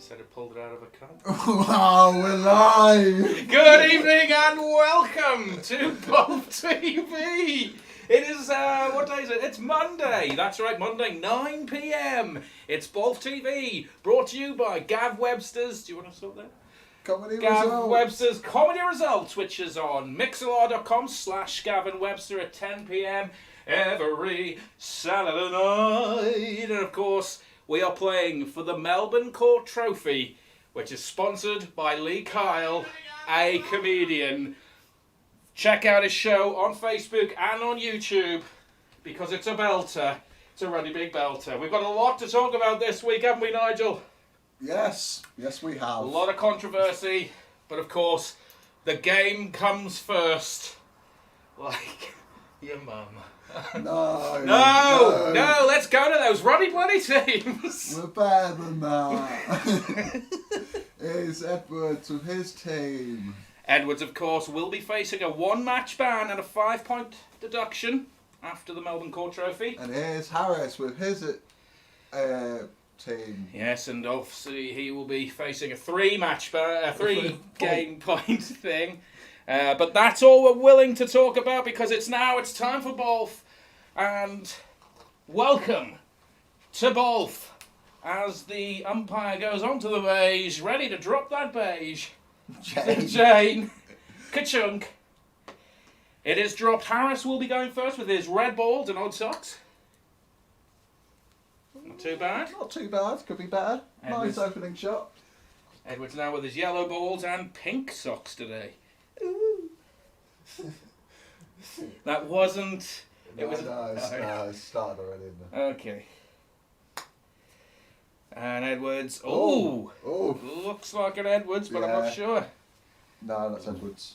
said it pulled it out of a cup. Wow, we're live! Good evening and welcome to Both TV. It is, what day is it? It's Monday. That's right, Monday, 9 p.m. It's Both TV, brought to you by Gav Webster's. Do you want to sort that? Comedy Gav results. Webster's Comedy Results, which is on mixlr.com/Gavin Webster at 10 p.m. every Saturday night. And of course, we are playing for the Melbourne Court Trophy, which is sponsored by Lee Kyle, a comedian. Check out his show on Facebook and on YouTube, because it's a belter. It's a really big belter. We've got a lot to talk about this week, haven't we, Nigel? Yes, we have. A lot of controversy, but of course, the game comes first. Like your mum. No, let's go to those Roddy Bloody teams. We're better than that. It's Edwards with his team. Edwards, of course, will be facing a one-match ban and a 5-point deduction after the Melbourne Court Trophy. And here's Harris with his team. Yes, and obviously he will be facing a three-game point thing. But that's all we're willing to talk about, because it's time for both. And welcome to both as the umpire goes onto the beige, ready to drop that beige. Jane. Ka-chunk. It is dropped. Harris will be going first with his red balls and odd socks. Not too bad. Not too bad. Could be better. Edwards. Nice opening shot. Edwards now with his yellow balls and pink socks today. Ooh. That wasn't... It started already, didn't it? Okay. And Edwards. Oh! Looks like an Edwards, but I'm not sure. No, that's Edwards.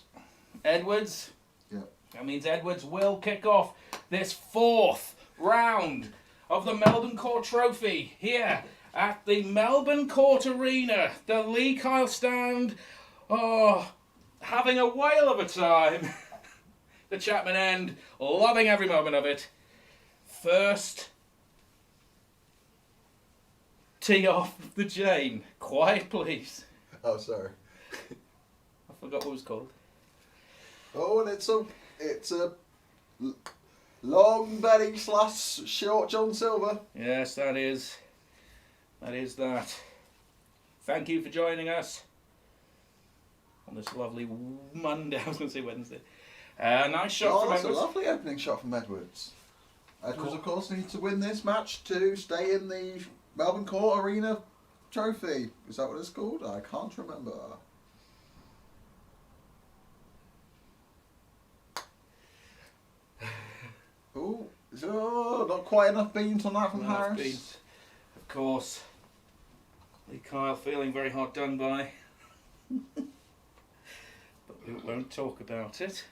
Edwards? Yeah. That means Edwards will kick off this fourth round of the Melbourne Court Trophy here at the Melbourne Court Arena. The Lee Kyle stand. Oh, having a whale of a time. The Chapman end, loving every moment of it. First tee off the Jane. Quiet, please. Oh, sorry. I forgot what it was called. Oh, and it's a long Betty / short John Silver. Yes, that is that. Thank you for joining us on this lovely Monday. I was going to say Wednesday. Nice shot from Edwards. Edwards. A lovely opening shot from Edwards. Edwards, of course, needs to win this match to stay in the Melbourne Court Arena Trophy. Is that what it's called? I can't remember. Not quite enough beans on that from Harris. Beans. Of course. Lee Kyle feeling very hard done by. But we won't talk about it.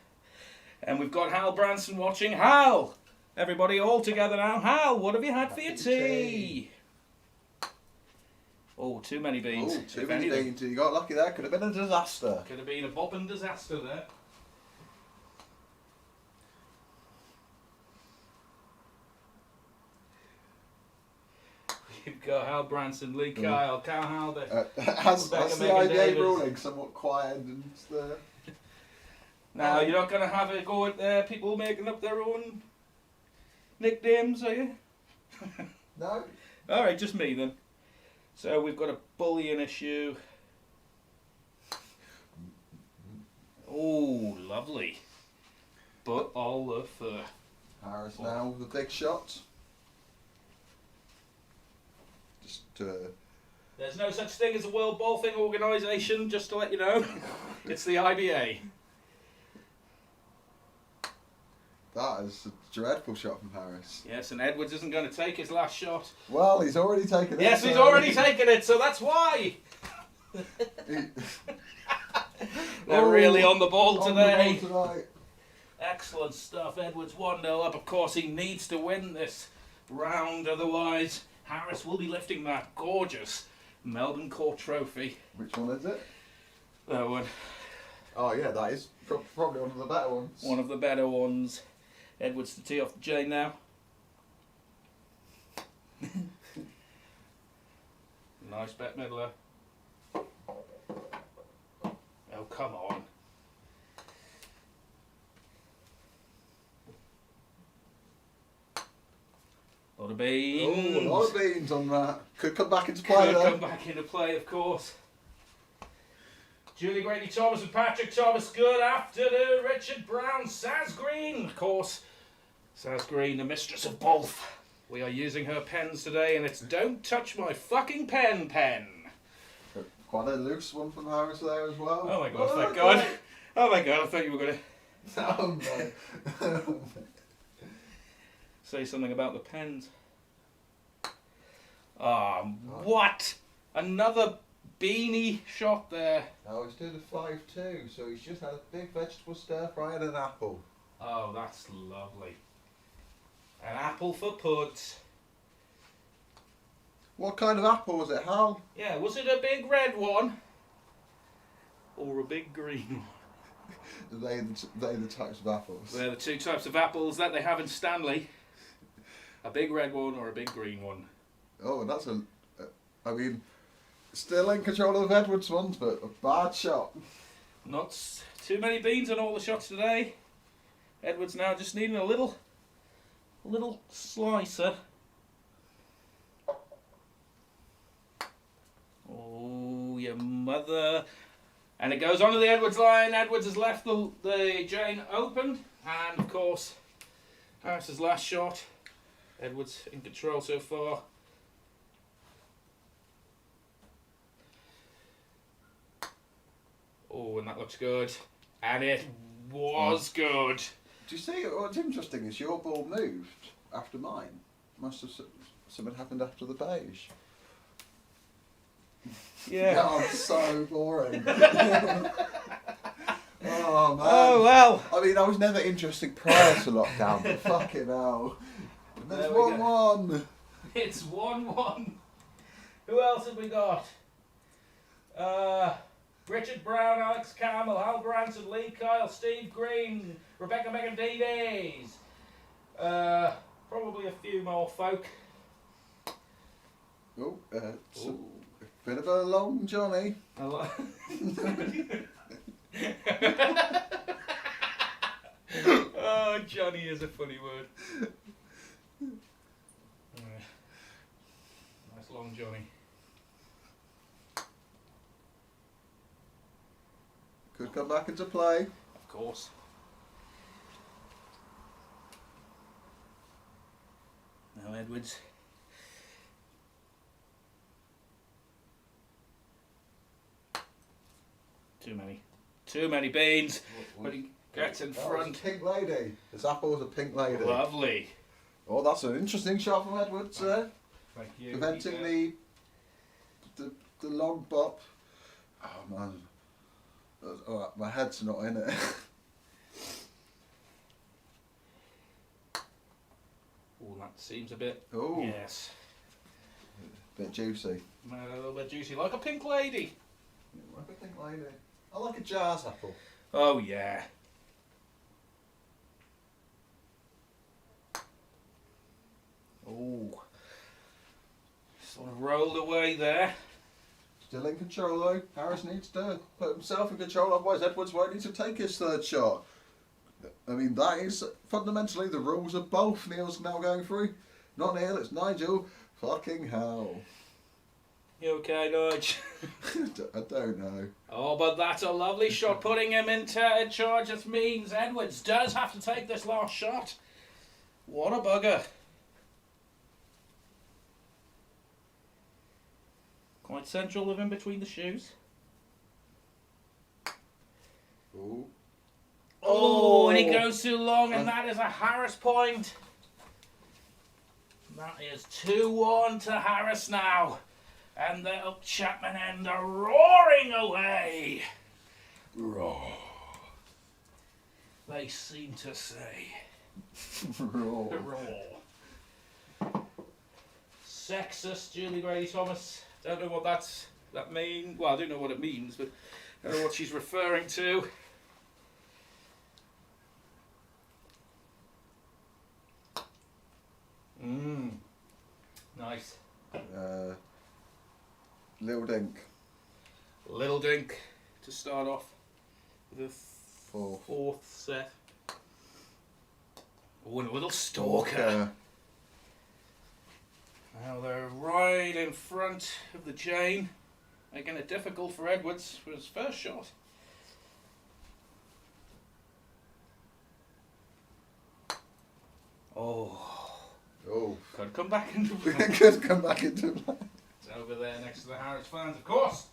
And we've got Hal Branson watching. Hal! Everybody all together now. Hal, what have you had for your tea? Oh, too many beans. Oh, too many beans. You got lucky there. Could have been a disaster. Could have been a bobbing disaster there. You've got Hal Branson, Lee Kyle, Cal Halbert. Has the IBA ruling somewhat quietened the... Now, you're not going to have a go at people making up their own nicknames, are you? No. Alright, just me then. So we've got a bullying issue. Oh, lovely. But all the fur. Harris now with a big shot. There's no such thing as a World Bowling Organisation, just to let you know. It's the IBA. That is a dreadful shot from Harris. Yes, and Edwards isn't going to take his last shot. Well, he's already taken it. Yes, he's already taken it, so that's why. They're really on the ball today. Excellent stuff. Edwards 1-0 up. Of course, he needs to win this round, otherwise Harris will be lifting that gorgeous Melbourne Court Trophy. Which one is it? That one. Oh yeah, that is probably one of the better ones. One of the better ones. Edwards to tee off the Jane now. Nice bet, Midler. Oh, come on. A lot of beans. Oh, a lot of beans on that. Could come back into play Could though. come back into play, of course. Julie Grady Thomas and Patrick Thomas. Good afternoon. Richard Brown. Saz Green, of course. Saz Green, the mistress of both. We are using her pens today, and it's Don't Touch My Fucking Pen. Quite a loose one from Harris there as well. Oh my god, thank God. Oh my god, I thought you were going to Oh no. say something about the pens. What? Another beanie shot there. Now he's doing a 5-2, so he's just had a big vegetable stir fry and an apple. Oh, that's lovely. An apple for puds. What kind of apple was it, Hal? Yeah, was it a big red one? Or a big green one? They the types of apples. They're the two types of apples that they have in Stanley. A big red one or a big green one. Oh, and that's I mean, still in control of Edwards' ones, but a bad shot. Not too many beans on all the shots today. Edwards now just needing a little slicer. Oh, your mother. And it goes onto the Edwards line. Edwards has left the Jane open. And, of course, Harris's last shot. Edwards in control so far. Oh, and that looks good. And it was good. Do you see what's interesting is your ball moved after mine? Must have something happened after the beige. Yeah. God, so boring. Oh man. Oh, well. I mean, I was never interested prior to lockdown, but fucking hell. And there's There we 1-1. It's 1-1. Who else have we got? Richard Brown, Alex Campbell, Hal Branson, Lee Kyle, Steve Green, Rebecca Megandides. Probably a few more folk. Oh, it's a bit of a long Johnny. Oh, Johnny is a funny word. Nice long Johnny. Could come back into play. Of course. Now Edwards. Too many beans. But he gets in That was front. a pink lady. This apple was a pink lady. Lovely. Oh, that's an interesting shot from Edwards there. Thank you. Preventing the long bop. Oh man. Oh, my head's not in it. Oh, that seems a bit. Oh. Yes. Bit juicy. A little bit juicy, like a pink lady. Like a pink lady. I like a jazz apple. Oh yeah. Oh. Sort of rolled away there. Still in control though. Harris needs to put himself in control, otherwise Edwards won't need to take his third shot. I mean, that is fundamentally the rules of both. Neil's now going through. Not Neil, it's Nigel. Fucking hell. You okay, Nudge? I don't know. Oh, but that's a lovely shot, putting him in charge. This means Edwards does have to take this last shot. What a bugger. Quite central, living between the shoes. Ooh. Oh, and he goes too long, and that is a Harris point. That is 2-1 to Harris now. And the Chapman end are roaring away. Roar. They seem to say. Roar. Roar. Sexist Julie Grady Thomas. Don't know what that means. Well, I do know what it means, but I don't know what she's referring to. Nice. Little Dink. Little Dink to start off. the Fourth. set. Oh, and a little stalker. Now they're right in front of the chain, making it difficult for Edwards for his first shot. Oh. Could come back into play. Could come back into play. It's over there next to the Harris fans, of course.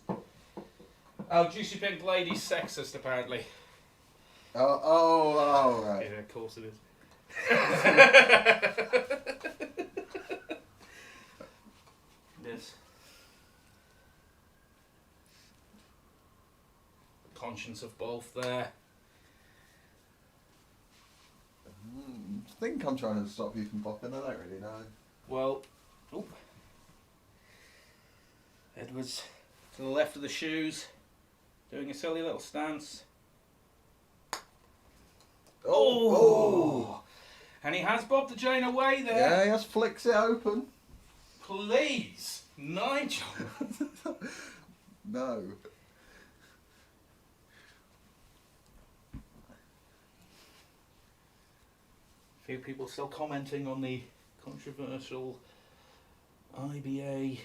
Oh, Juicy Pink Lady's sexist, apparently. Right. Yeah, of course it is. Yes. Conscience of both there. I think I'm trying to stop you from popping. I don't really know. Well, Edwards to the left of the shoes, doing a silly little stance. Oh! And he has bobbed the chain away there. Yeah, he just flicks it open. Please, Nigel. No. A few people still commenting on the controversial IBA.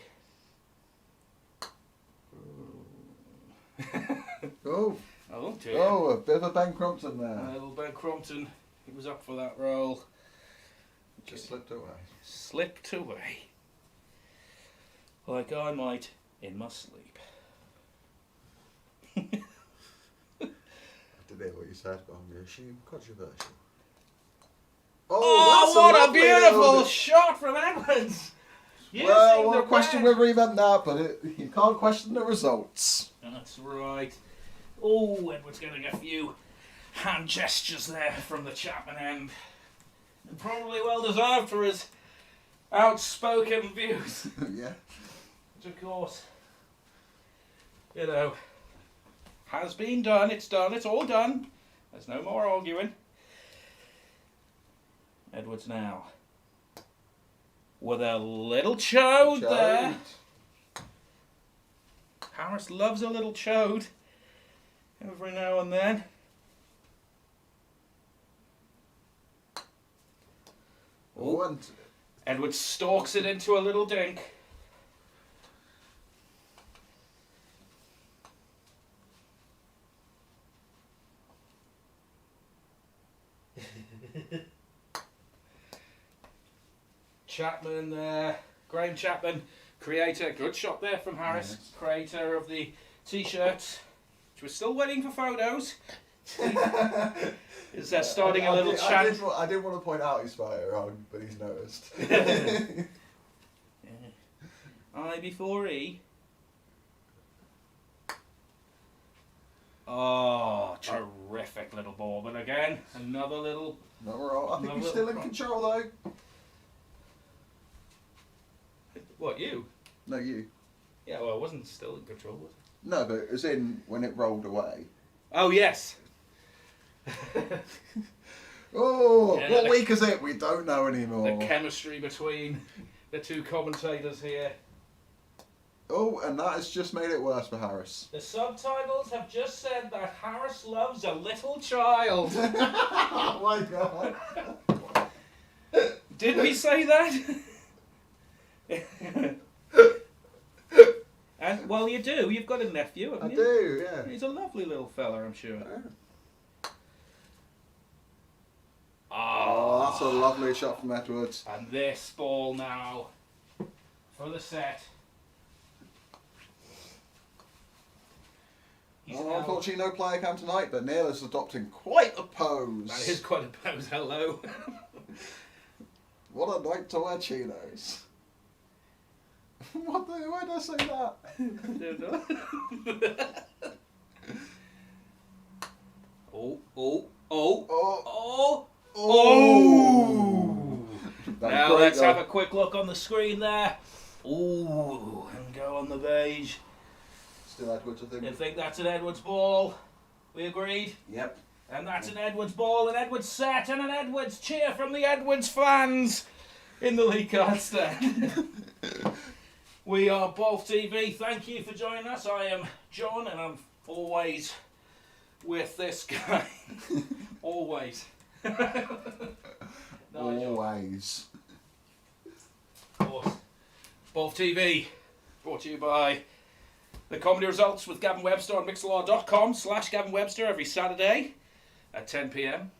Oh dear. Oh, a bit of a Ben Crompton there. Little Ben Crompton, he was up for that role. Just slipped away. Slipped away. Like I might in my sleep. I didn't hear what you said, but I'm going to assume controversial. Oh, that's what a lovely beautiful little- shot from Edwards! Well, we'll the question red. whether he meant that, but you can't question the results. That's right. Oh, Edwards getting a few hand gestures there from the Chapman end. And probably well deserved for his outspoken views. Yeah. Which, of course, you know, has been done. It's done. It's all done. There's no more arguing. Edwards now with a little chode there. Harris loves a little chode every now and then. Oh, and Edwards stalks it into a little dink. Chapman there, Graham Chapman, creator, good shot there from Harris, Yes. creator of the t-shirts, which we're still waiting for photos. Is that starting a little chat? I did want to point out he spelled it wrong, but he's noticed. I before E. Oh, terrific little ball, but again, another little... No, we're all, I think No, he's we'll- still in control though. What, you? No, you. Yeah, well, I wasn't still in control, was I? No, but as in when it rolled away. Oh, yes. Oh, Yeah, what the- week is it? We don't know anymore. The chemistry between the two commentators here. Oh, and that has just made it worse for Harris. The subtitles have just said that Harris loves a little child. Oh my god. Did we say that? And well, you do. You've got a nephew, haven't I you? do, yeah. He's a lovely little fella, I'm sure. Oh, that's a lovely shot from Edwards. And this ball now for the set. He's Oh, now- unfortunately, no player cam tonight, but Neil is adopting quite a pose. That is quite a pose. Hello. What a night to wear chinos. Why did I say that? Oh, oh, oh, Oh, oh, oh. oh. That's Now great, let's though. have a quick look on the screen there. Ooh, and go on the beige. Still Edwards, I You think. think that's an Edwards ball? We agreed? Yep. And that's an Edwards ball, an Edwards set, and an Edwards cheer from the Edwards fans in the League Card stand. We are Both TV. Thank you for joining us. I am John, and I'm always with this guy. Always. Nigel. Always. Of course. Both TV, brought to you by the Comedy Results with Gavin Webster on mixlr.com/Gavin Webster every Saturday at 10 p.m.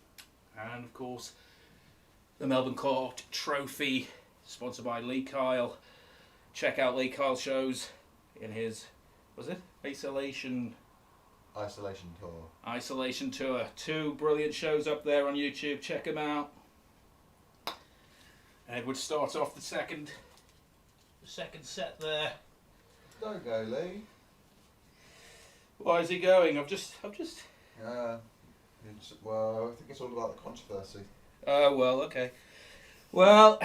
And of course, the Melbourne Court Trophy, sponsored by Lee Kyle. Check out Lee Kyle's shows in his, was it? Isolation Tour. 2 brilliant shows up there on YouTube. Check them out. Edward starts off the second set there. Don't go, Lee. Why is he going? I've just. Well, I think it's all about the controversy. Oh, well, okay. Well,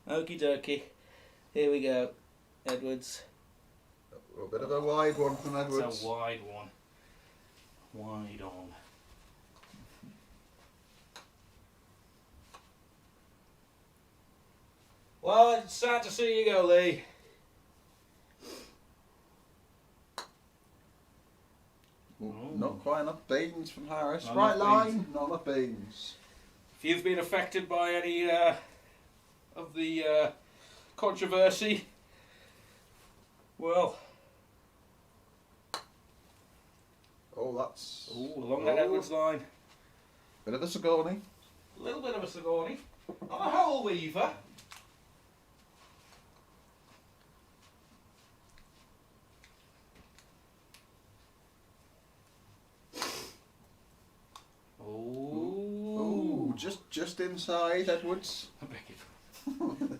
okie dokie. Here we go. Edwards. A bit of a wide one from Edwards. It's a wide one. Wide on. Well, it's sad to see you go, Lee. Not quite enough beans from Harris. Not Right enough line, beans. not enough beans. If you've been affected by any of the controversy, well... Oh, that's... along that Edwards line. Bit of a Sigourney. A little bit of a Sigourney. Not a hole weaver. Ooh, just inside Edwards. I beg your pardon.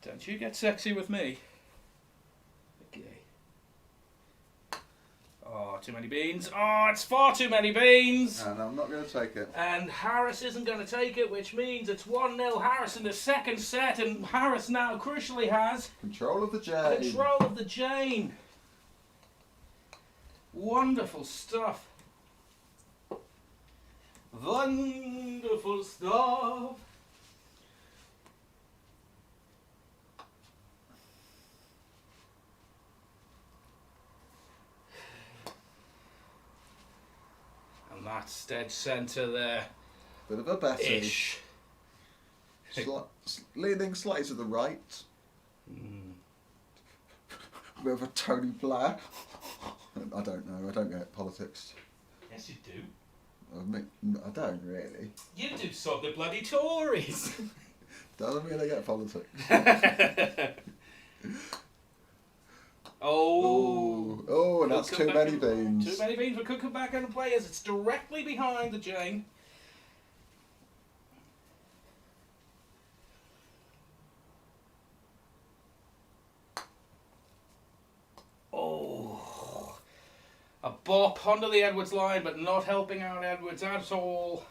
Don't you get sexy with me. Okay. Oh, too many beans. Oh, it's far too many beans. And I'm not going to take it. And Harris isn't going to take it, which means it's 1-0 Harris in the second set, and Harris now crucially has Control of the Jane. control of the Jane. Wonderful stuff. Wonderful stuff. And that's dead centre there. Bit of a Betty. Ish. Leaning slightly to the right. Mm. Bit of a Tony Blair. I don't know. I don't get politics. Yes, you do. I don't really. You do sod the bloody Tories. Doesn't really get politics. Oh, and that's too many beans. Too many beans. We could come back and play as it's directly behind the Jane. Oh, a bop onto the Edwards line, but not helping out Edwards at all.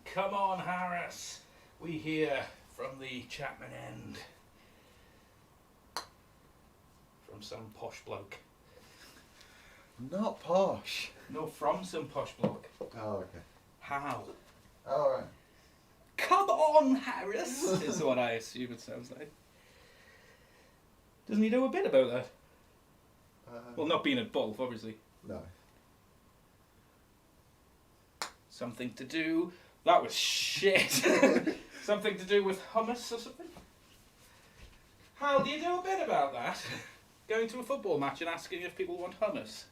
Come on, Harris. We hear from the Chapman end. From some posh bloke. Not posh. No, from some posh bloke. Oh, okay. How? All right. Come on, Harris, is what I assume it sounds like. Doesn't he know a bit about that? Well, not being at both, obviously. No. Something to do... That was shit. Something to do with hummus or something? How do you do a bit about that? Going to a football match and asking if people want hummus?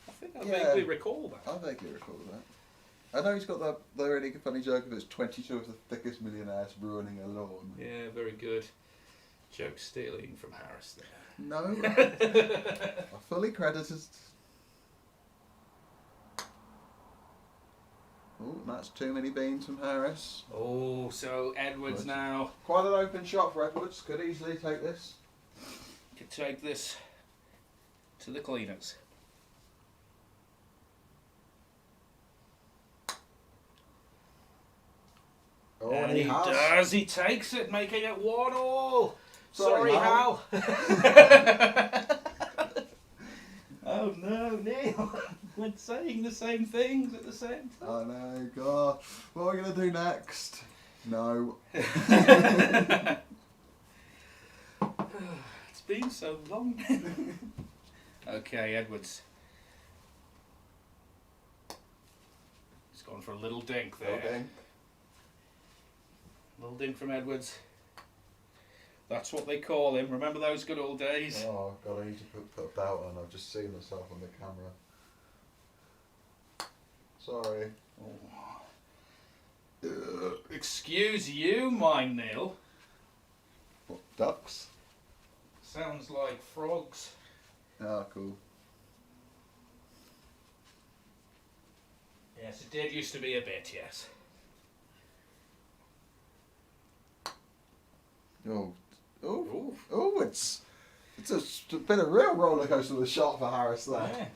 I think I vaguely recall that. I vaguely recall that. I know he's got the really funny joke of it's 22 of the thickest millionaires ruining a lawn. Yeah, very good. Joke stealing from Harris there. No. I fully credited. Oh, that's too many beans from Harris. Oh, so Edwards now Quite an open shot for Edwards. Could easily take this. could take this to the cleaners. Oh, And he has. does. He takes it, making it 1-1. Sorry, Hal. Oh no, Neil. We're saying the same things at the same time. I know, God. What are we going to do next? No. It's been so long. Okay, Edwards. He's gone for a little dink there. Okay. Little dink from Edwards. That's what they call him. Remember those good old days? Oh God, I need to put that on. I've just seen myself on the camera. Sorry. Excuse you, mine Neil. What, ducks? Sounds like frogs. Ah, cool. Yes, it did used to be a bit, yes. Oh, oh, Ooh. oh! It's been a real roller coaster with a shot for Harris there. Yeah.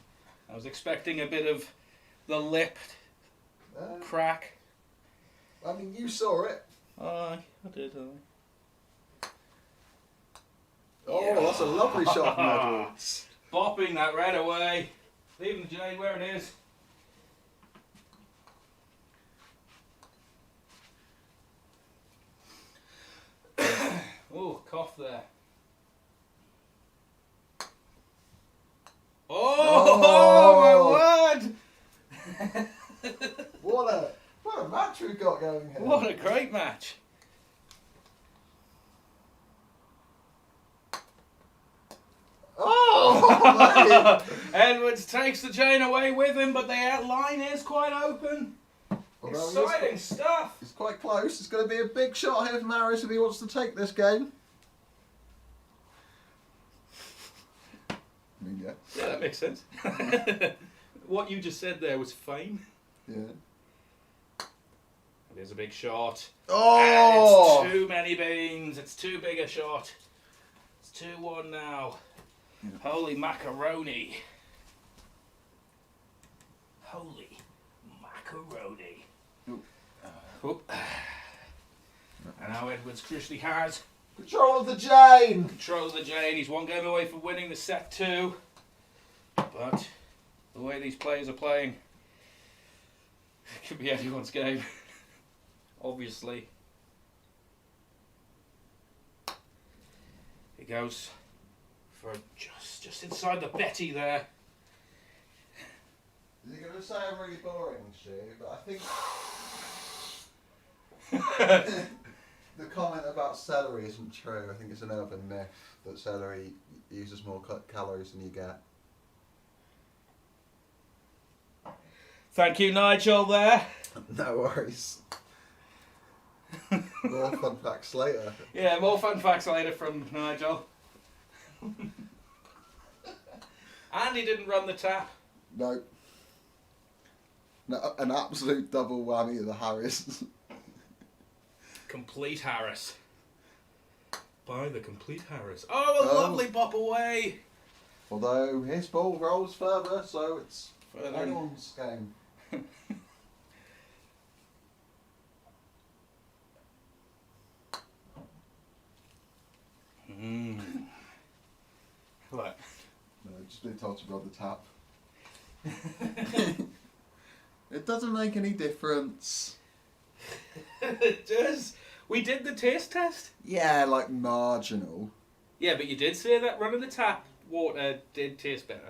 I was expecting a bit of the lip crack. I mean, you saw it. I did. Oh, Yeah. that's a lovely shot from Edwards. Bopping that red away. Leaving the jade where it is. Oh, cough there. Oh, my word! What a match we've got going here. What a great match. Oh, Edwards takes the chain away with him, but the line is quite open. Exciting stuff. It's quite close. It's going to be a big shot here from Harris if he wants to take this game. I mean, yeah. Yeah, that makes sense. What you just said there was fine. Yeah. There's a big shot. Oh! And it's too many beans. It's too big a shot. It's 2-1 now. Yeah. Holy macaroni. Holy macaroni. Oop. Oop. And now Edwards crucially has Control of the chain! control of the Jane. He's one game away from winning the set 2. But the way these players are playing, it could be anyone's game. Obviously. He goes for just inside the Betty there. Is he going to say I'm really boring, Stu? But I think the comment about celery isn't true. I think it's an urban myth that celery uses more calories than you get. Thank you, Nigel, there. No worries. More fun facts later. Yeah, more fun facts later from Nigel. And he didn't run the tap. No. No, an absolute double whammy of the Harris. Complete Harris. By the complete Harris. Oh, a lovely pop away. Although his ball rolls further, so it's Further. anyone's game. What? No, just been told to rub the tap. It doesn't make any difference. It does. We did the taste test. Yeah, like marginal. Yeah, but you did say that running the tap water did taste better.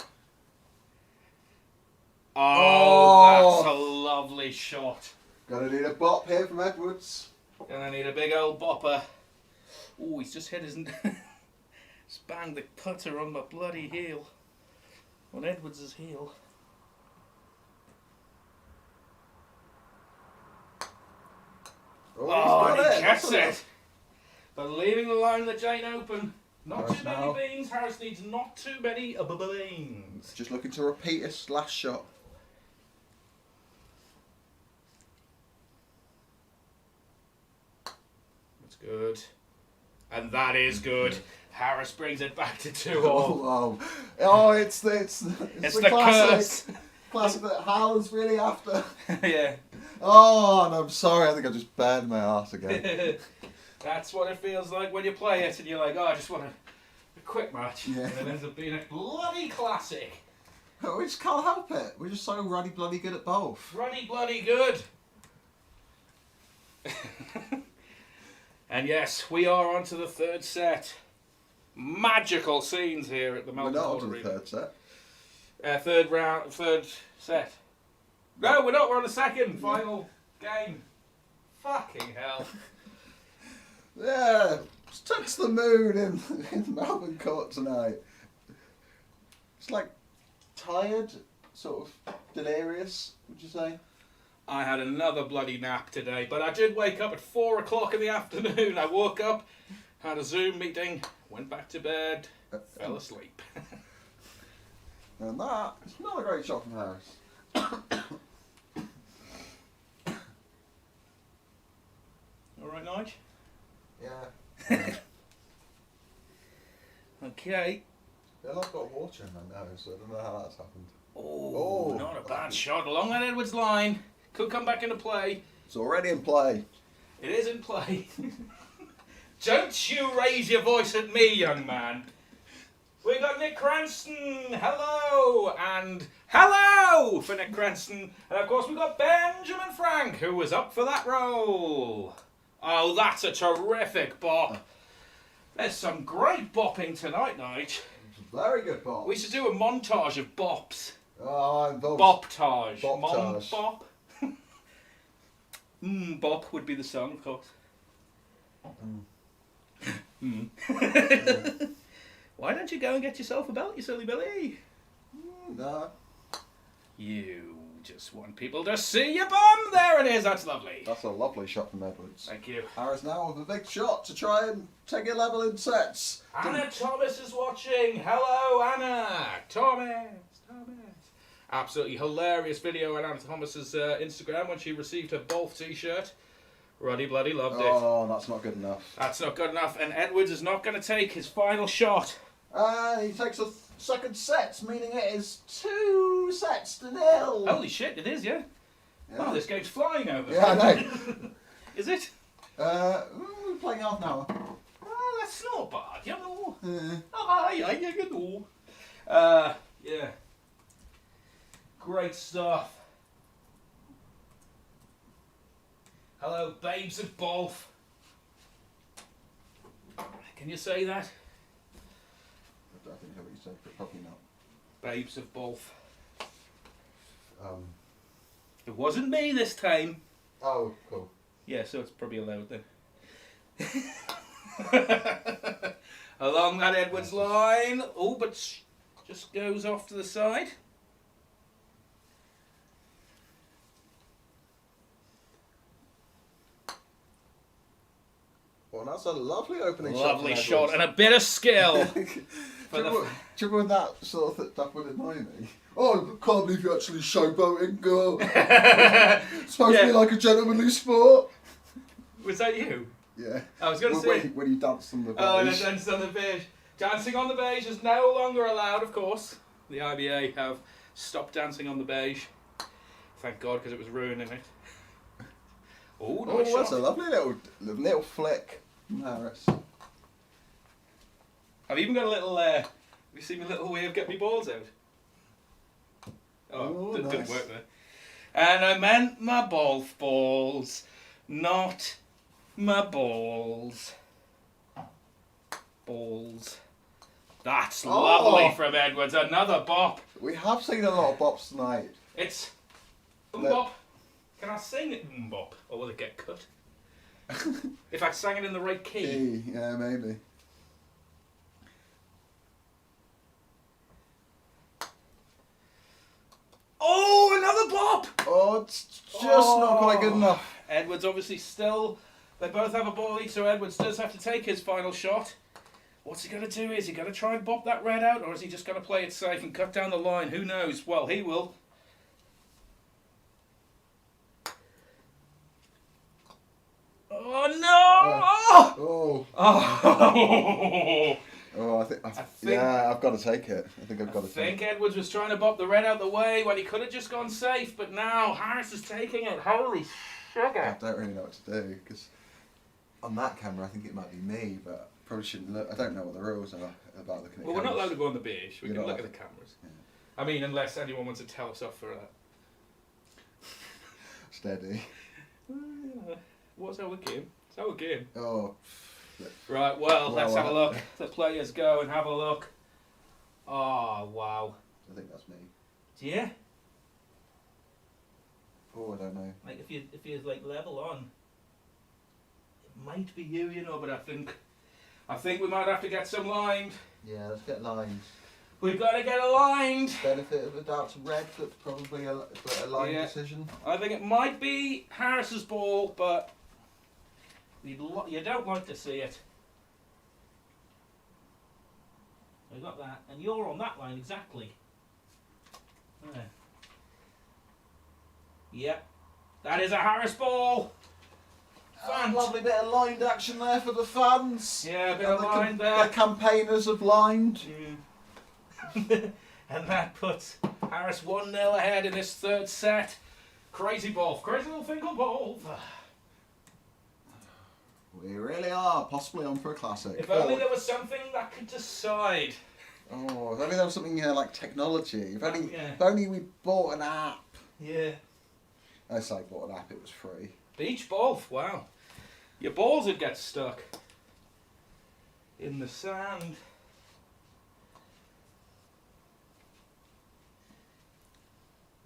Oh, that's a lovely shot. Gonna need a bop here from Edwards. Gonna need a big old bopper. Oh, he's just hit his... Just banged the putter on my bloody heel. On Edwards' heel. Oh, and he gets it. But leaving the line of the Jane open. Not Harris too many now. beans. Harris needs not too many beans. Just looking to repeat his last shot. That's good. And that is good. Harris brings it back to 2-all. Oh, it's the It's the the classic. curse. Classic that Howard's really after. Yeah. Oh, and I'm sorry, I think I just burned my arse again. That's what it feels like when you play it and you're like, oh, I just want a quick match. Yeah. And it ends up being a bloody classic. We just can't help it. We're just so ruddy bloody good at both. Ruddy bloody good. And yes, we are on to the third set. magical scenes here at the We're Melbourne not Court on to the Arena. third set. Third set. No, we're not. We're on the second final game. Fucking hell. Yeah, touch the moon in Melbourne Court tonight. It's like tired, sort of delirious, would you say? I had another bloody nap today, but I did wake up at 4 o'clock in the afternoon. I woke up, had a Zoom meeting, went back to bed, fell asleep. And that is not a great shot from Harris. All right, Nige? Yeah. Okay. Yeah, I've got water in my nose, so I don't know how that's happened. Oh, not a bad shot along that Edwards line. Could come back into play. It's already in play. It is in play. Don't you raise your voice at me, young man. We got Nick Cranston, hello, and hello for Nick Cranston. And of course we got Benjamin Frank, who was up for that role. Oh, that's a terrific bop. There's some great bopping tonight, Nige. Very good bop. We should do a montage of bops. Oh, Boptage. Boptage. Bop. Bop would be the song, of course. Why don't you go and get yourself a belt, you silly Billy? Nah. You just want people to see your bum. There it is. That's lovely. That's a lovely shot from Edwards. Thank you. Harris now with a big shot to try and take it level in sets. Anna Thomas is watching. Hello, Anna. Thomas. Absolutely hilarious video on Anna Thomas's Instagram when she received her Bolf t-shirt. Ruddy bloody loved it. Oh, that's not good enough. That's not good enough, and Edwards is not going to take his final shot. He takes a second set, meaning it is 2-0. Holy shit, it is, yeah? Oh, this game's flying over. Yeah, I know. Is it? We're playing half an hour. Oh, that's not bad, you know. You know. Yeah. Great stuff. Hello, babes of Bolf. Can you say that? I think that's what you said, but probably not. Babes of Bolf. It wasn't me this time. Oh, cool. Yeah, so it's probably allowed then. Along that Edwards line. Oh, but just goes off to the side. Well, that's a lovely opening shot. Lovely shot and a bit of skill. Trouble with that sort of stuff would annoy me. Oh, I can't believe you're actually showboating, girl. It's supposed to be like a gentlemanly sport. Was that you? Yeah. I was going to say. When you danced on the beige. Oh, and dancing on the beige. Dancing on the beige is no longer allowed, of course. The IBA have stopped dancing on the beige. Thank God, because it was ruining it. Oh, nice shot. That's a lovely little flick from Harris. I've even got a little, have you seen my little way of getting my balls out? Oh, nice. Didn't work there. And I meant my balls, not my balls. Balls. That's lovely from Edwards. Another bop. We have seen a lot of bops tonight. It's bop. Can I sing it bop, or will it get cut? If I sang it in the right key. Yeah, maybe. Oh, another bop! Oh, it's just not quite good enough. Edwards obviously still, they both have a ball each, so Edwards does have to take his final shot. What's he going to do? Is he going to try and bop that red out, or is he just going to play it safe and cut down the line? Who knows? Well, he will. Oh no! I think yeah, I've got to take it. I think I've got to take it. I think Edwards was trying to bop the red out the way when he could have just gone safe, but now Harris is taking it. Holy sugar! I don't really know what to do because on that camera I think it might be me, but probably shouldn't look. I don't know what the rules are about looking at Well, we're not cameras. allowed to go on the beige. We can look at the cameras. Yeah. I mean, unless anyone wants to tell us off for that. Steady. What's our game? It's our game. Oh. Right, well, let's have a Well, look. The players go and have a look. Oh, wow. I think that's me. Do you? Oh, I don't know. Like, if you like level on, it might be you, you know, but I think we might have to get some lined. Yeah, let's get lined. We've got to get aligned. Benefit of the doubt to red, that's probably a line decision. I think it might be Harris's ball, but you don't like to see it. We got that, and you're on that line exactly. There. Yep, that is a Harris ball. Lovely bit of lined action there for the fans. Yeah, a bit of line there. The campaigners have lined. And that puts Harris 1-0 ahead in this third set. Crazy ball, crazy little finger ball. We really are possibly on for a classic. If only there was something that could decide. Oh, if only there was something like technology. If only, Yeah. if only we bought an app. Yeah. I say bought an app, it was free. Beach ball, wow. Your balls would get stuck in the sand.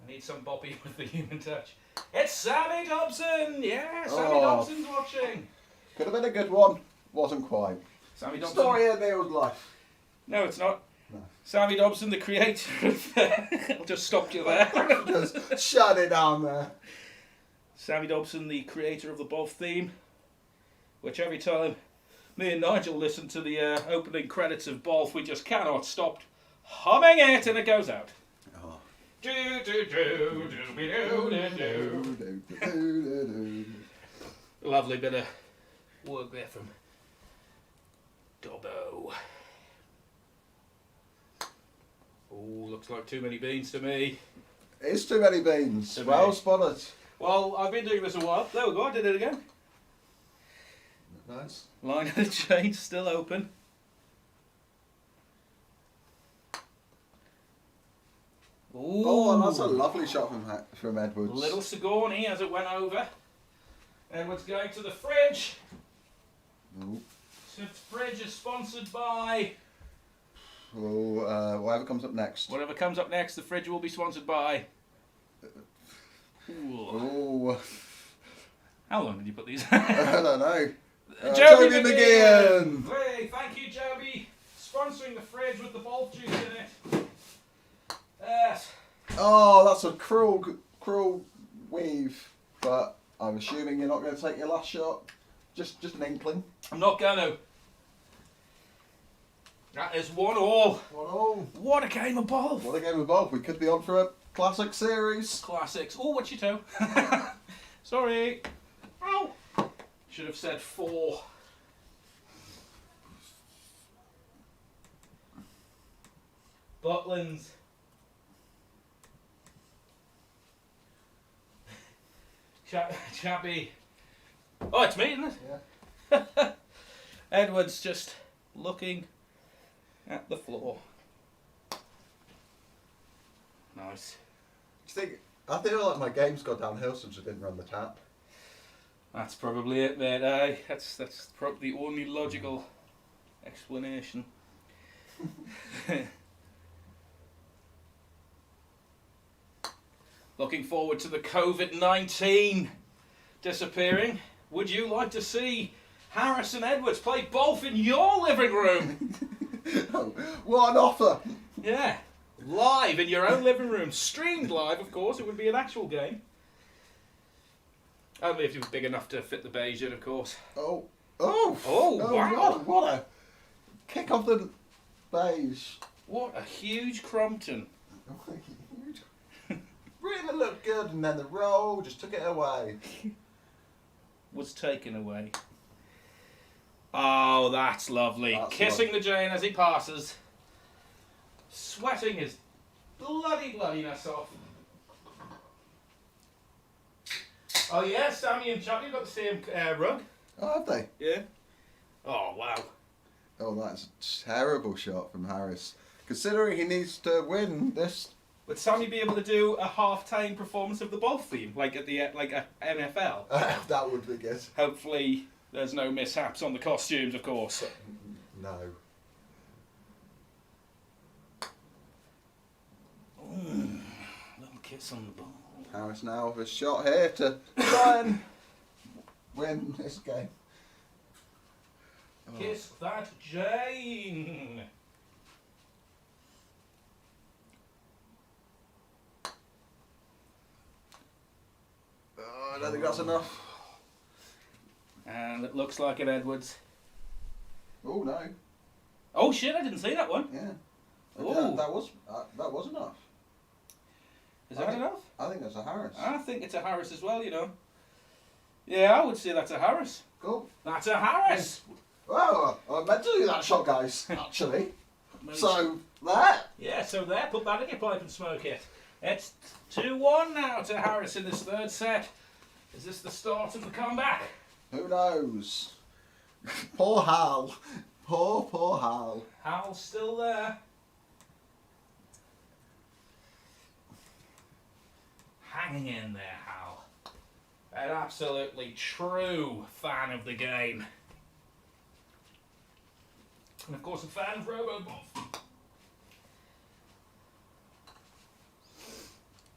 I need some Bobby with the human touch. It's Sammy Dobson! Yeah, Sammy Dobson's watching. Could have been a good one. Wasn't quite. Sammy Dobson. Story of Neil's life. No, it's not. No. Sammy Dobson, the creator of... I'll just stop you there. Just shut it down there. Sammy Dobson, the creator of the Bob theme, which every time me and Nigel listen to the opening credits of Bolf, we just cannot stop humming it, and it goes out. Oh. Do do do do do do do. Lovely bit of work there from Dobbo. Oh, looks like too many beans to me. It's too many beans. Too Well many. spotted. Well, I've been doing this a while. There we go, I did it again. Nice. Line of the chain still open. Ooh. Oh, and that's a lovely shot from Edwards. Little Sigourney as it went over. Edwards going to the fridge. Ooh. The fridge is sponsored by... Oh, whatever comes up next. Whatever comes up next, the fridge will be sponsored by... Ooh. Oh, How long did you put these? I don't know. Joby McGeehan. Hey, thank you, Joby. Sponsoring the fridge with the Bolt juice in it. Yes. Oh, that's a cruel weave. But I'm assuming you're not going to take your last shot. Just an inkling. I'm not gonna. That is 1-1. 1-0. What a game of ball. What a game of golf. We could be on for a classic series. Classics. Oh, what's your toe? Sorry. Ow. Should have said 4. Butlins. Chappy. Oh, it's me, isn't it? Yeah. Edwards just looking at the floor. Nice. I feel like my game's got downhill since I didn't run the tap. That's probably it, mate. Eh? That's probably the only logical explanation. Looking forward to the COVID-19 disappearing. Would you like to see Harris and Edwards play both in your living room? Oh, what an offer! Yeah, live in your own living room. Streamed live, of course. It would be an actual game. Only if it was big enough to fit the beige in, of course. Oh, wow. What a kick off the beige. What a huge Crompton. Really looked good, and then the roll just took it away. Was taken away. Oh, that's lovely. That's Kissing the Jane as he passes. Sweating his bloodiness off. Oh yeah, Sammy and Chucky got the same rug. Oh, have they? Yeah. Oh, wow. Oh, that's a terrible shot from Harris. Considering he needs to win this. Would Sammy be able to do a half-time performance of the ball theme, like at the like a NFL? That would be good. Hopefully There's no mishaps on the costumes, of course. No. Little kiss on the ball. Harris now with a shot here to try and win this game. Kiss that Jane. Oh, I don't think that's enough. And it looks like it, Edwards. Oh no. Oh shit! I didn't see that one. Yeah. Oh. That was enough. Is that enough? I think that's a Harris. I think it's a Harris as well. You know. Yeah, I would say that's a Harris. Cool. That's a Harris. Well, I meant to do that shot, guys. Actually. So there. Yeah, so there. Put that in your pipe and smoke it. It's 2-1 now to Harris in this third set. Is this the start of the comeback? Who knows? Poor Hal. Poor Hal. Hal's still there. Hanging in there, Hal. An absolutely true fan of the game. And of course a fan of Robobot.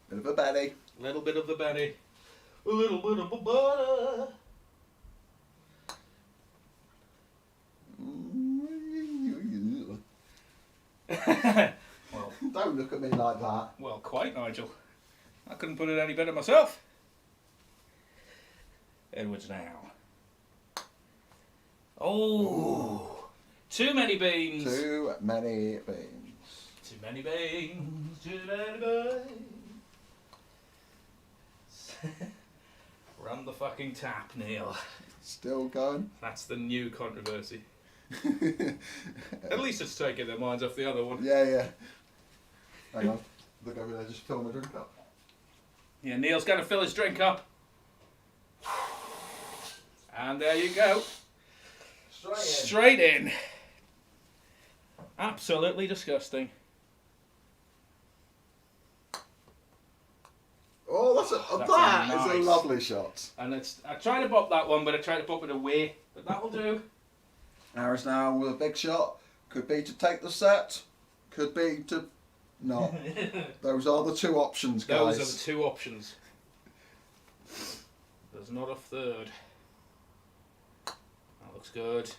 Bit of a Benny. Little bit of the Benny. A little bit of the butter. Well, don't look at me like that. Well, quite, Nigel. I couldn't put it any better myself. Edwards now. Oh, too many beans. Too many beans. Too many beans. Too many beans. Run the fucking tap, Neil. Still going. That's the new controversy. At least it's taking their minds off the other one. Yeah. Hang on. Look over there, just fill my drink up. Yeah, Neil's going to fill his drink up. And there you go. Straight in. Absolutely disgusting. Oh, that's nice. a lovely shot. And I tried to pop that one, but I tried to pop it away. But that'll do. Harris now with a big shot. Could be to take the set. Could be to not. Those are the two options, guys. Those are the two options. There's not a third. That looks good.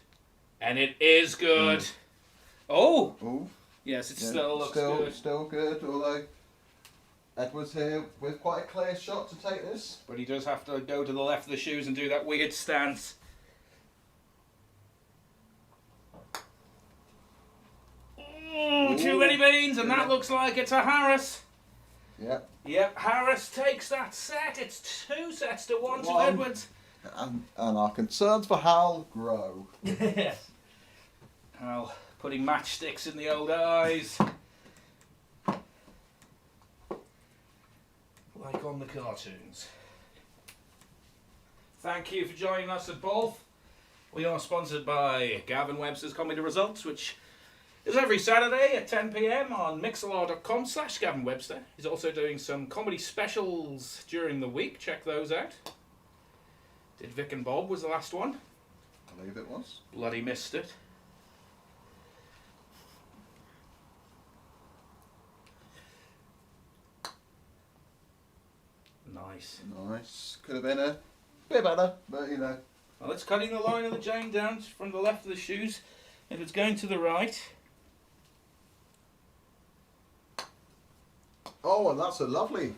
And it is good. Oh! Ooh. Yes, it still looks good. Still good, although Edwards here with quite a clear shot to take this. But he does have to go to the left of the shoes and do that weird stance. Too many beans, and that looks like it's a Harris. Yep. Yep, Harris takes that set. It's 2 sets to 1 to Edwards. And our concerns for Hal grow. Yes. Hal putting matchsticks in the old eyes. Like on the cartoons. Thank you for joining us at both. We are sponsored by Gavin Webster's Comedy Results, which is every Saturday at 10 PM on mixlr.com/Gavin Webster. He's also doing some comedy specials during the week. Check those out. Did Vic and Bob was the last one. I believe it was. Bloody missed it. Nice. Could have been a bit better, but you know. Well, it's cutting the line of the Jane down from the left of the shoes. If it's going to the right. Oh, and that's a lovely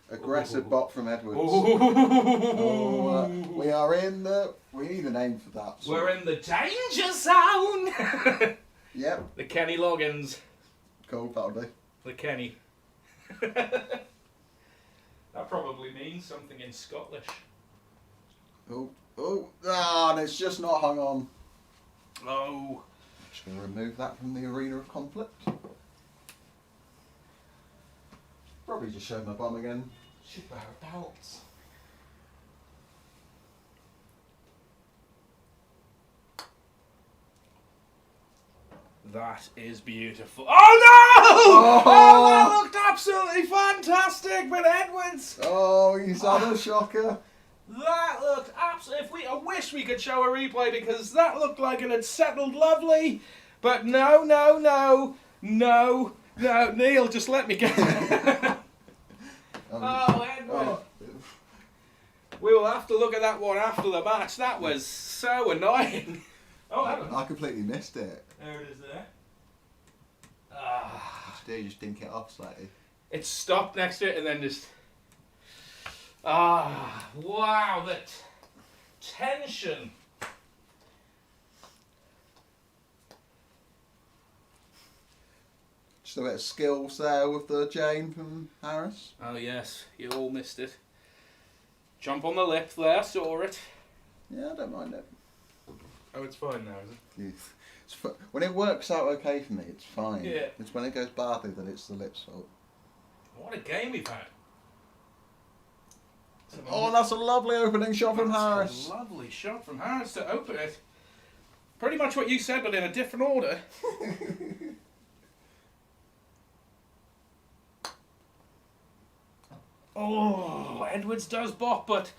aggressive bot from Edwards. We are in the... We need a name for that. So. We're in the danger zone! Yep. The Kenny Loggins. Cool, that'll do. The Kenny. That probably means something in Scottish. And it's just not hung on. Oh. Just going to remove that from the arena of conflict. Probably just showed my bum again. Should wear a belt. That is beautiful. Oh no! Oh, that looked absolutely fantastic with Edwards! Oh, he's had a shocker. That looked absolutely I wish we could show a replay because that looked like it had settled lovely. But no. Neil, just let me go. Oh, Edward. We will have to look at that one after the match. That was so annoying. Oh, I completely missed it. There it is there. You just dink it off slightly. It stopped next to it and then just... wow, that tension. Just a bit of skills there with the Jane from Harris. Oh yes, you all missed it. Jump on the lip there, saw it. Yeah, I don't mind it. Oh, it's fine now, is it? When it works out okay for me, it's fine. Yeah. It's when it goes badly that it's the lip's fault. What a game we've had. Oh, that's a lovely opening shot from Harris. A lovely shot from Harris to open it. Pretty much what you said, but in a different order. Oh, Edwards does bop, but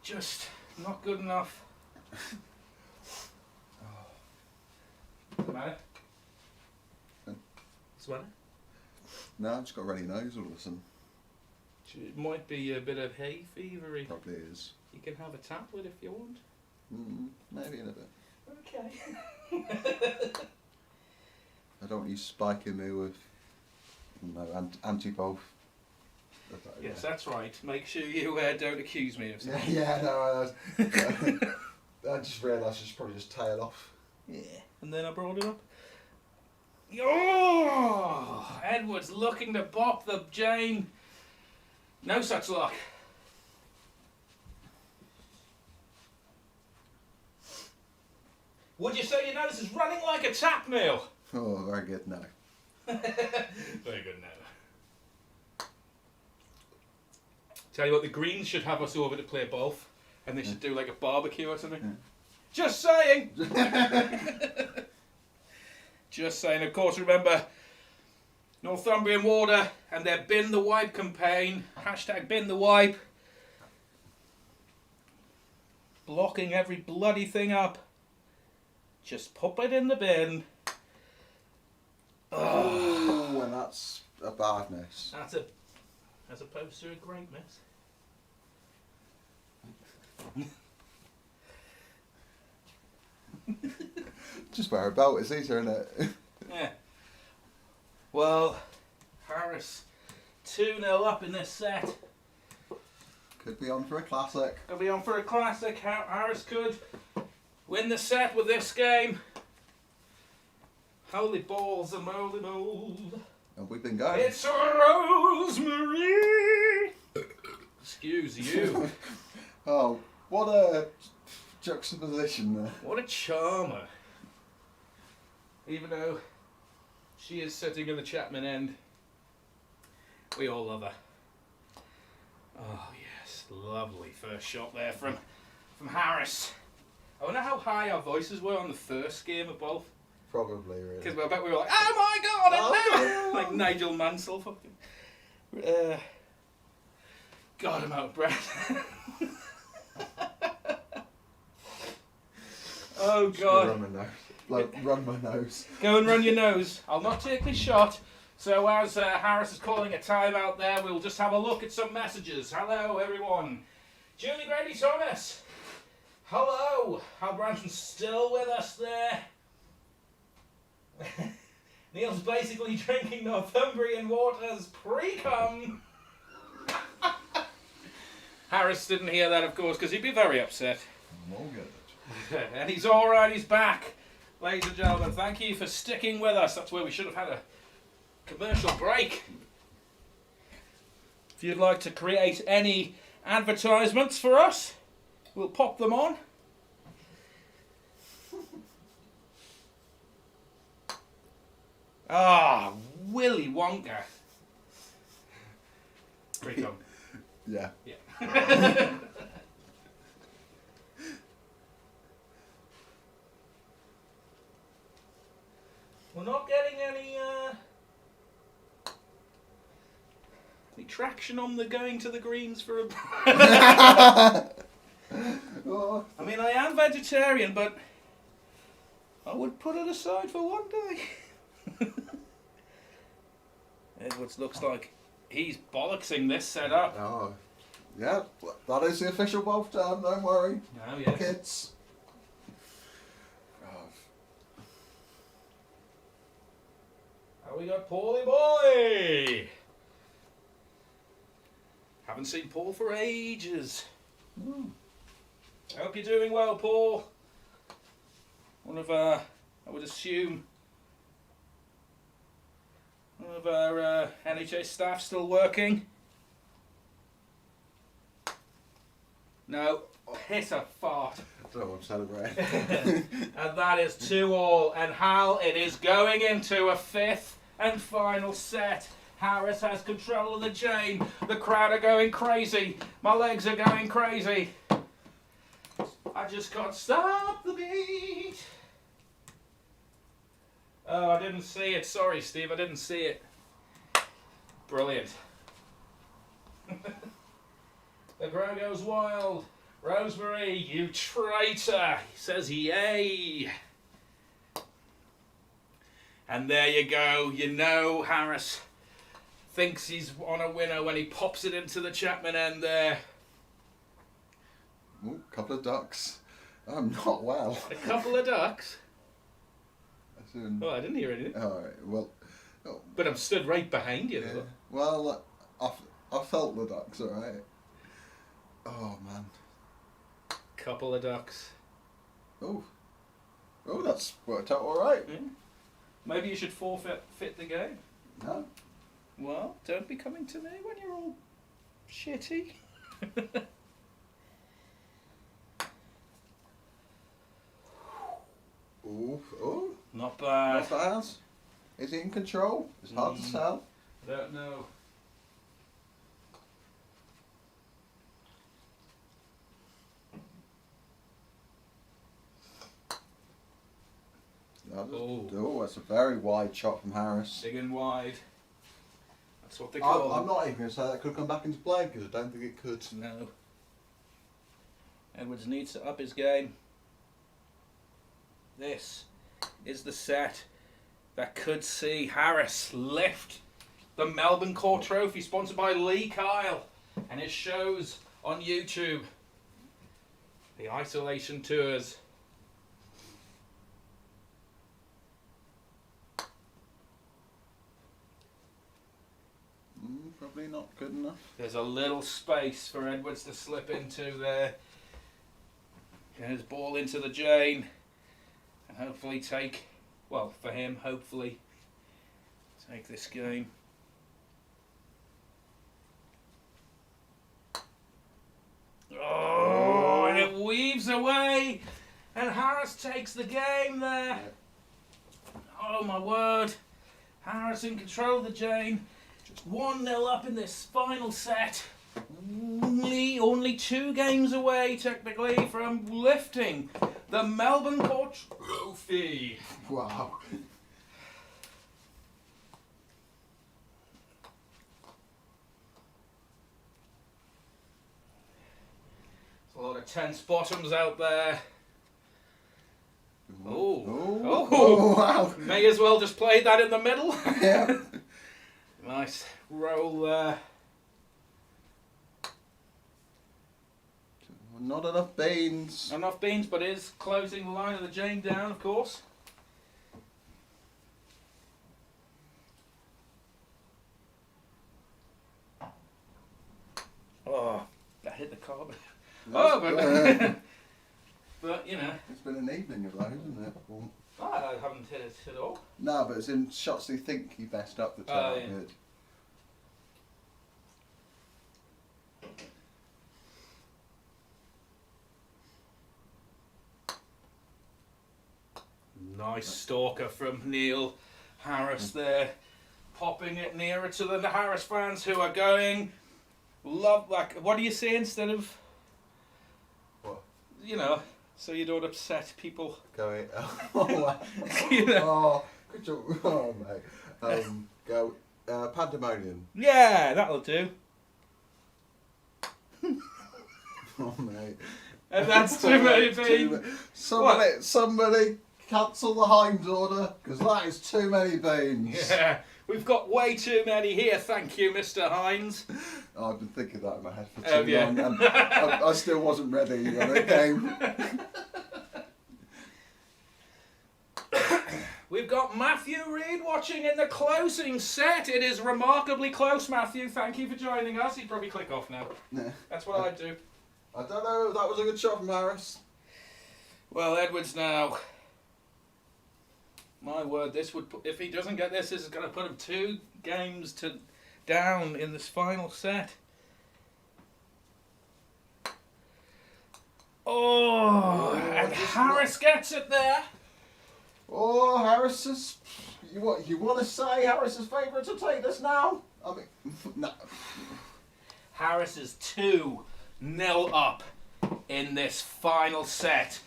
just not good enough. What's the matter? What's the matter? No, I've just got a runny nose all of a sudden. It might be a bit of hay fevery. Probably is. You can have a tablet if you want. Maybe in a bit. Okay. I don't want you spiking me with anti-both. Yes, that's right. Make sure you don't accuse me of something. Yeah, no, I just realised I should probably just tail off. Yeah. And then I brought it up. Oh! Edwards looking to bop the Jane. No such luck. Would you say this is running like a tap, Neil? Oh, very good, no. Very good, no. Tell you what, the Greens should have us over to play golf, and they should do like a barbecue or something. Yeah. Just saying! Just saying. Of course, remember, Northumbrian Water and their Bin the Wipe campaign. Hashtag Bin the Wipe. Blocking every bloody thing up. Just pop it in the bin. Oh, and that's a bad miss. That's as opposed to a great miss. Just wear a belt, it's easier, isn't it? Yeah. Well, Harris 2-0 up in this set. Could be on for a classic. Could be on for a classic. Harris could win the set with this game. Holy balls and moly mold. And we've been going. It's Rosemary. Excuse you. Oh, what a juxtaposition there. What a charmer. Even though she is sitting in the Chapman end, we all love her. Oh yes, lovely first shot there from Harris. I wonder how high our voices were on the first game of both. Probably, really. Because I bet we were like, oh my god, Oh, like Nigel Mansell fucking. God, I'm out of breath. Oh god. Run my nose. Run my nose. Go and run your nose. I'll not take this shot. So as Harris is calling a timeout there, we'll just have a look at some messages. Hello everyone. Julie Grady Thomas. Hello. Hal Branson's still with us there. Neil's basically drinking Northumbrian Water's pre-cum. Harris didn't hear that, of course, because he'd be very upset. We'll get it. And he's alright, he's back. Ladies and gentlemen, thank you for sticking with us. That's where we should have had a commercial break. If you'd like to create any advertisements for us, we'll pop them on. Ah, Willy Wonka. Pre-cum. Yeah. Yeah. We're not getting any traction on the going to the greens for a... Oh, mean, I am vegetarian, but I would put it aside for one day. Edwards looks like he's bollocksing this setup. Oh, yeah, that is the official wolf term, don't worry. Oh, yes. Kids. Oh, we got Paulie boy! Haven't seen Paul for ages. I hope you're doing well, Paul. One of our, I would assume, one of our NHA staff still working. No, hit a fart. Don't want to celebrate. And that is 2-2. And Hal, it is going into a 5th and final set. Harris has control of the chain. The crowd are going crazy. My legs are going crazy. I just can't stop the beat. Oh, I didn't see it. Sorry, Steve, I didn't see it. Brilliant. The crowd goes wild. Rosemary, you traitor. He says yay. And there you go. You know Harris thinks he's on a winner when he pops it into the Chapman end there. Ooh, couple of ducks. I'm not well. A couple of ducks. Soon. Oh, I didn't hear anything. Alright, well. Oh, But I'm stood right behind you. yeah. Well, I felt the ducks, alright. Oh, man. Couple of ducks. Oh, that's worked out alright. Yeah. Maybe you should forfeit the game. No. Well, don't be coming to me when you're all shitty. Oh, Not bad. not bad. Is he in control? It's hard to tell. Don't know. Oh, that's a very wide shot from Harris. Big and wide. That's what they call I'm them. not even going to say that could come back into play because I don't think it could. No. Edwards needs to up his game. This is the set that could see Harris lift the Melbourne Court Trophy, sponsored by Lee Kyle, and it shows on YouTube. The Isolation Tours. Probably not good enough. There's a little space for Edwards to slip into there. Get his ball into the Jane. And hopefully take, well, for him, hopefully, take this game. Oh, and it weaves away. And Harris takes the game there. Oh, my word. Harris in control of the Jane. 1-0 up in this final set. Only 2 games away, technically, from lifting the Melbourne Court Trophy. Wow. There's a lot of tense bottoms out there. Oh, wow. May as well just play that in the middle. Yeah. Nice roll there. Not enough beans. Enough beans, but is closing the line of the Jane down, of course. Oh, that hit the carpet. Oh, but, but you know. It's been an evening of those, isn't it? Well, I haven't hit it at all. no, but it's in shots they think he best up the turn out Yeah. good. Nice stalker from Neil Harris there, popping it nearer to the Harris fans who are going. Love, like, what do you say instead of? What? You know, so you don't upset people. Going. Oh, wow. You know. Oh, good job. Oh, mate. Go. Pandemonium. Yeah, that'll do. Oh, mate. And that's too many beans. Somebody cancel the Heinz order, because that is too many beans. Yeah, we've got way too many here. Thank you, Mr. Heinz. I've been thinking that in my head for too Have you? long, and I still wasn't ready when it came. We've got Matthew Reed watching in the closing set. It is remarkably close, Matthew. Thank you for joining us. You'd probably click off now. Yeah. That's what I'd do. I don't know if that was a good shot from Harris. Well, Edwards now. My word, this would put, if he doesn't get this is going to put him 2 games down in this final set. Oh, and Harris gets it there. Oh, Harris is. You want to say Harris is favourite to take this now? I mean, no. Harris is 2-0 up in this final set.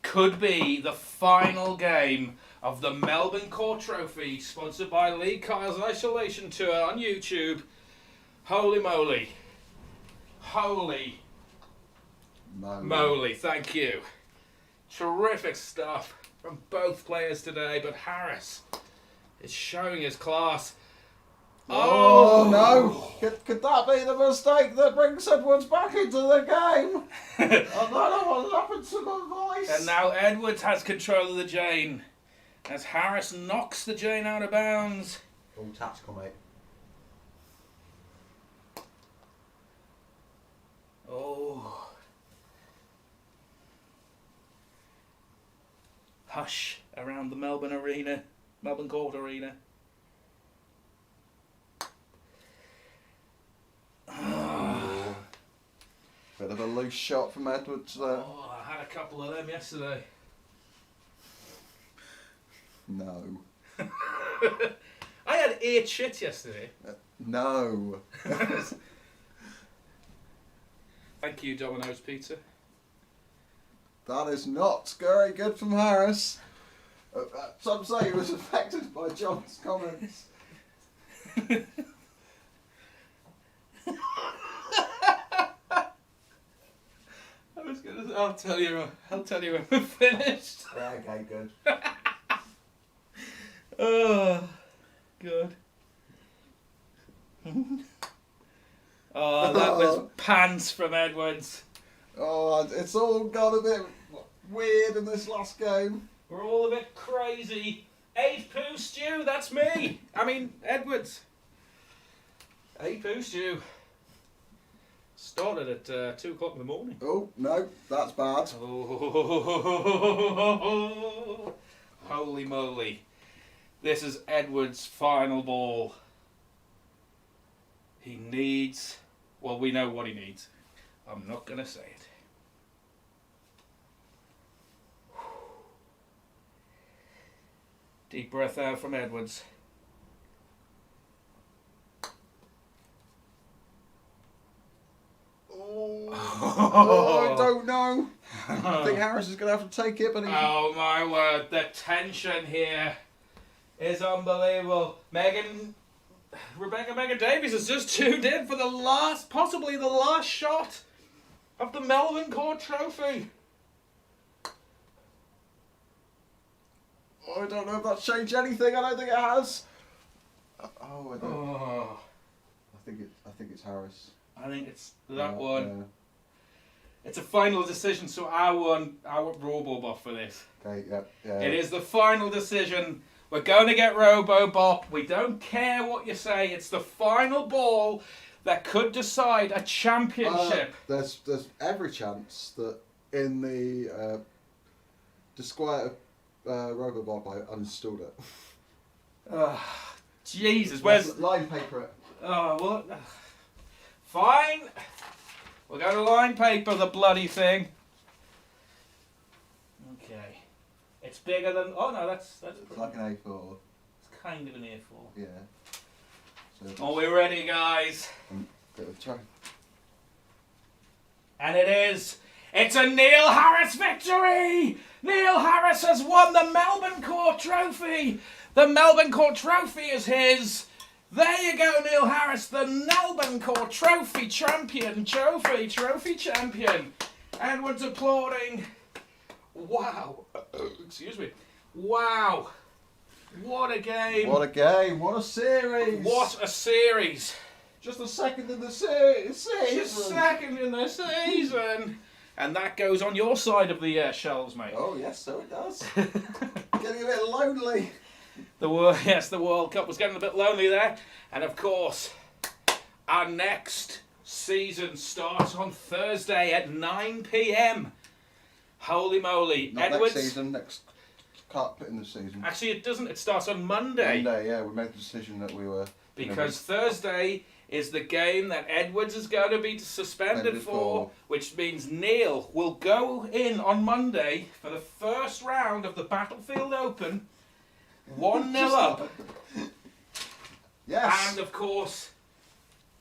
Could be the final game of the Melbourne Court Trophy, sponsored by Lee Kyle's Isolation Tour on YouTube. Holy moly. Holy moly, thank you. Terrific stuff from both players today, but Harris is showing his class. Oh no! Could that be the mistake that brings Edwards back into the game? I don't know what happened to my voice. And now Edwards has control of the Jane as Harris knocks the Jane out of bounds. All tactical, mate. Oh. Hush around the Melbourne Court Arena. Bit of a loose shot from Edwards there. Oh, I had a couple of them yesterday. No. I had 8 shit yesterday. No. Thank you, Domino's Pizza. That is not very good from Harris. Some say he was affected by John's comments. I'll tell you when we're finished. Okay, good. Oh, good. Oh, that was pants from Edwards. Oh, it's all got a bit weird in this last game. We're all a bit crazy. 8-poo stew, that's me. I mean, Edwards. 8-poo stew. Started at 2 o'clock in the morning. Oh, no, that's bad. Oh, holy moly. This is Edwards' final ball. He needs, well, we know what he needs. I'm not going to say it. Deep breath out from Edwards. Oh, I don't know. I think Harris is going to have to take it, but Oh my word, the tension here is unbelievable. Rebecca Megan Davies has just tuned in for possibly the last shot of the Melbourne Court Trophy. I don't know if that's changed anything. I don't think it has. Oh, I don't. Oh, I think it's Harris. I think it's that one. Yeah. It's a final decision, so I won. I want Robobop for this. Okay, yeah. It is the final decision. We're going to get Robobop. We don't care what you say. It's the final ball that could decide a championship. There's every chance that in the disquiet Robobop I uninstalled it. Jesus, where's line paper it? Oh, what? Fine. We're going to line paper the bloody thing. Okay. It's bigger than. Oh no, that's It's like an A4. It's kind of an A4. Yeah. So Are we ready, guys? bit of try. And it is. It's a Neil Harris victory! Neil Harris has won the Melbourne Court Trophy! The Melbourne Court Trophy is his! There you go, Neil Harris, the Melbourne Court Trophy champion! Trophy champion! Edwards applauding. Wow. Excuse me. Wow. What a game. What a game. What a series. What a series. Just a second in the season. Just second in the season. And that goes on your side of the shelves, mate. Oh, yes, so it does. Getting a bit lonely. The World Cup was getting a bit lonely there. And of course, our next season starts on Thursday at 9 p.m. Holy moly. Not Edwards. next season, next cup in the season. Actually, it doesn't. It starts on Monday. Monday, yeah, we made the decision that we were... Because Thursday is the game that Edwards is going to be suspended for, which means Neil will go in on Monday for the first round of the Battlefield Open, 1-0 up. Yes. And of course,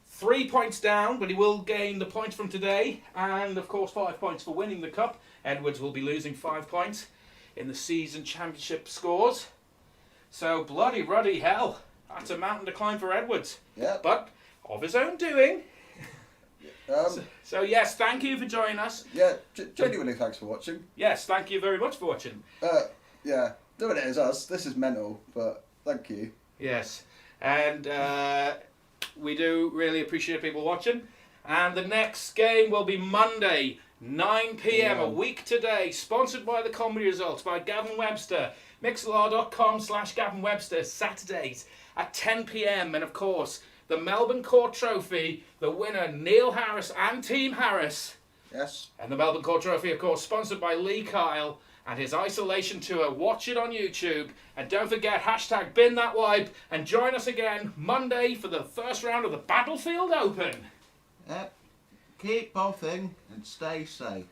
3 points down, but he will gain the points from today, and of course 5 points for winning the cup. Edwards will be losing 5 points in the season championship scores. So bloody ruddy hell. That's a mountain to climb for Edwards. Yeah. But of his own doing. So yes, thank you for joining us. Yeah, genuinely thanks for watching. Yes, thank you very much for watching. Yeah, doing it as us. This is mental, but thank you. Yes, and we do really appreciate people watching. And the next game will be Monday, 9 p.m, a week today, sponsored by the Comedy Results by Gavin Webster. Mixlr.com/Gavin Webster, Saturdays at 10 p.m. And of course, the Melbourne Court Trophy, the winner Neil Harris and Team Harris. Yes. And the Melbourne Court Trophy, of course, sponsored by Lee Kyle and his Isolation Tour. Watch it on YouTube. And don't forget, hashtag bin that wipe. And join us again Monday for the first round of the Battlefield Open. Yep. Keep bothing and stay safe.